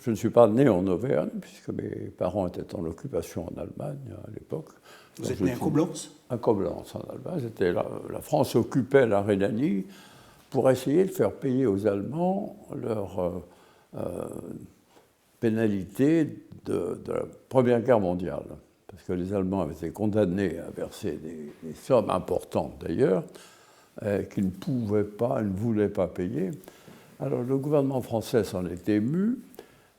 Je ne suis pas né en Auvergne, puisque mes parents étaient en occupation en Allemagne à l'époque. Vous êtes né à Coblence ? À Coblence, en Allemagne. La France occupait la Rhénanie pour essayer de faire payer aux Allemands leurs pénalités de la Première Guerre mondiale. Parce que les Allemands avaient été condamnés à verser des sommes importantes d'ailleurs, qu'ils ne pouvaient pas, ne voulaient pas payer. Alors le gouvernement français s'en est ému.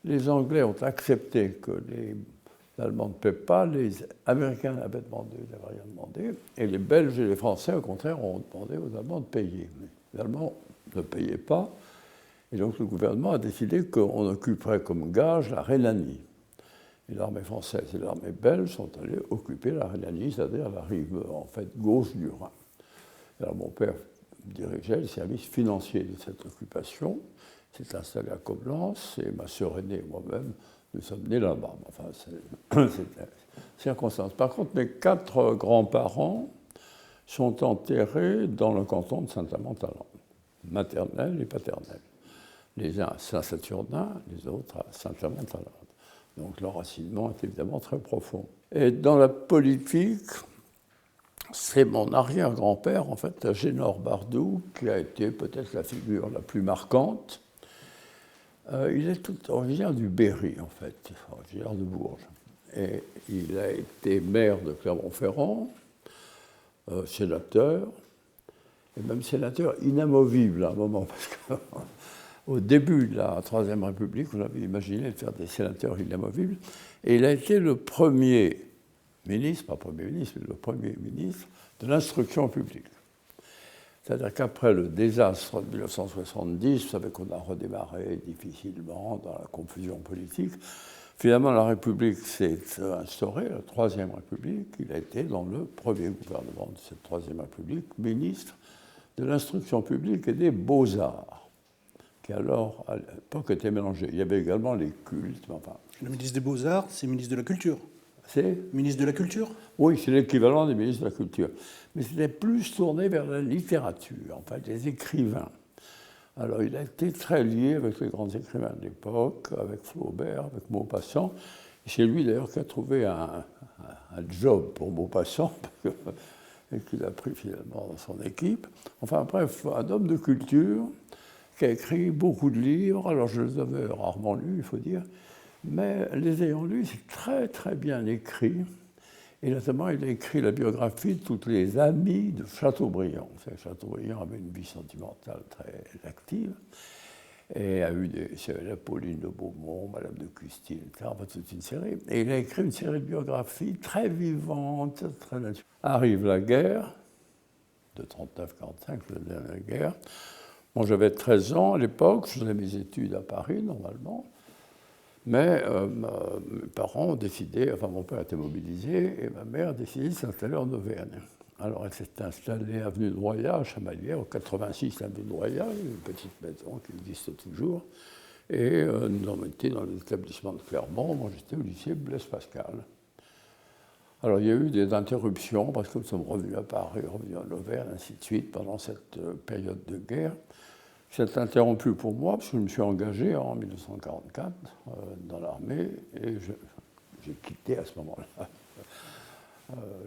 Les Anglais ont accepté que les Allemands ne paient pas, les Américains avaient demandé, ils n'avaient rien demandé, et les Belges et les Français, au contraire, ont demandé aux Allemands de payer. Mais les Allemands ne payaient pas, et donc le gouvernement a décidé qu'on occuperait comme gage la Rhénanie. Et l'armée française et l'armée belge sont allées occuper la Rhénanie, c'est-à-dire la rive en fait gauche du Rhin. Alors mon père dirigeait le service financier de cette occupation, s'est installé à Coblence, et ma sœur aînée et moi-même, nous sommes nés là-bas. Enfin, c'est une circonstance. Par contre, mes 4 grands-parents sont enterrés dans le canton de Saint-Amand-Talente, maternelle et paternelle. Les uns à Saint-Saturnin, les autres à Saint-Amand-Talente. Donc l'enracinement est évidemment très profond. Et dans la politique, c'est mon arrière-grand-père, en fait, Agénor Bardou, qui a été peut-être la figure la plus marquante. Il est tout originaire du Berry, en fait, originaire de Bourges. Et il a été maire de Clermont-Ferrand, sénateur, et même sénateur inamovible à un moment, parce qu'au début de la Troisième République, on avait imaginé de faire des sénateurs inamovibles, et il a été le premier ministre, pas premier ministre, mais le premier ministre de l'instruction publique. C'est-à-dire qu'après le désastre de 1970, vous savez qu'on a redémarré difficilement dans la confusion politique. Finalement, la République s'est instaurée, la Troisième République. Il a été dans le premier gouvernement de cette Troisième République, ministre de l'instruction publique et des beaux-arts, qui alors, à l'époque, étaient mélangés. Il y avait également les cultes. Enfin, le ministre des Beaux-Arts, c'est ministre de la Culture. C'est ministre de la Culture ? Oui, c'est l'équivalent des ministres de la Culture. Mais c'était plus tourné vers la littérature, en fait, les écrivains. Alors, il a été très lié avec les grands écrivains de l'époque, avec Flaubert, avec Maupassant. C'est lui, d'ailleurs, qui a trouvé un job pour Maupassant, et qu'il a pris finalement dans son équipe. Enfin, bref, un homme de culture qui a écrit beaucoup de livres. Alors, je les avais rarement lus, il faut dire. Mais les ayant lus, c'est très très bien écrit. Et notamment, il a écrit la biographie de toutes les amies de Chateaubriand. Chateaubriand avait une vie sentimentale très active et a eu Pauline de Beaumont, Madame de Custine, etc., toute une série. Et il a écrit une série de biographies très vivantes, très naturelles. Arrive la guerre, de 39-45, la dernière guerre. Moi, j'avais 13 ans à l'époque, je faisais mes études à Paris, normalement. Mais mes parents ont décidé, enfin mon père était mobilisé, et ma mère a décidé de s'installer en Auvergne. Alors elle s'est installée avenue de Royat, à Chamalières, au 86 avenue de Royat, une petite maison qui existe toujours. Et nous avons été dans l'établissement de Clermont, moi j'étais au lycée Blaise Pascal. Alors il y a eu des interruptions, parce que nous sommes revenus à Paris, revenus en Auvergne, ainsi de suite, pendant cette période de guerre. C'est interrompu pour moi, parce que je me suis engagé en 1944 dans l'armée, et j'ai quitté à ce moment-là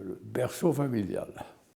le berceau familial.